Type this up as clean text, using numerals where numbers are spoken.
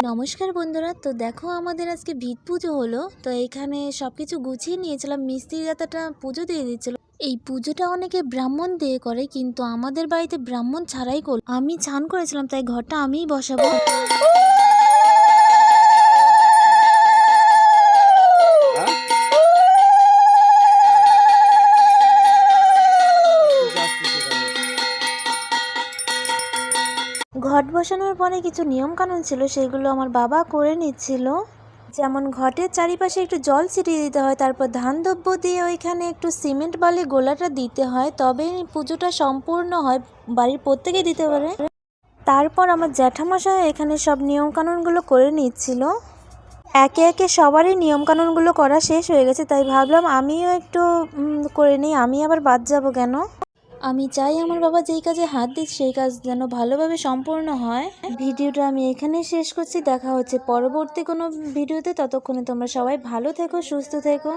নমস্কার বন্ধুরা, তো দেখো আমাদের আজকে ভিত পুজো হলো। তো এখানে সবকিছু গুছিয়ে নিয়েছিলাম, মিস্ত্রি দাদাটা পুজো দিয়ে দিচ্ছিল। এই পুজোটা অনেকে ব্রাহ্মণ দিয়ে করে, কিন্তু আমাদের বাড়িতে ব্রাহ্মণ ছাড়াই করল। আমি চান করেছিলাম, তাই ঘরটা আমিই বসাবো। ঘট বসানোর পরে কিছু নিয়ম কানুন ছিল, সেগুলো আমার বাবা করে নিচ্ছিল। যেমন ঘটের চারিপাশে একটু জল ছিটিয়ে দিতে হয়, তারপর ধান দ্রব্য দিয়ে ওইখানে একটু সিমেন্ট বালি গোলাটা দিতে হয়, তবে পুজোটা সম্পূর্ণ হয়। বাড়ির প্রত্যেকেই দিতে পারে। তারপর আমার জ্যাঠামশাই এখানে সব নিয়মকানুনগুলো করে নিচ্ছিল। একে একে সবারই নিয়মকানুনগুলো করা শেষ হয়ে গেছে, তাই ভাবলাম আমিও একটু করে নিই, আমি আবার বাদ যাব কেন। আমি চাই আমার বাবা যেই কাজে হাত দিক সেই কাজ যেন ভালোভাবে সম্পূর্ণ হয়। ভিডিওটা আমি এখানেই শেষ করছি, দেখা হচ্ছে পরবর্তী কোনো ভিডিওতে। ততক্ষণে তোমরা সবাই ভালো থেকো, সুস্থ থেকো।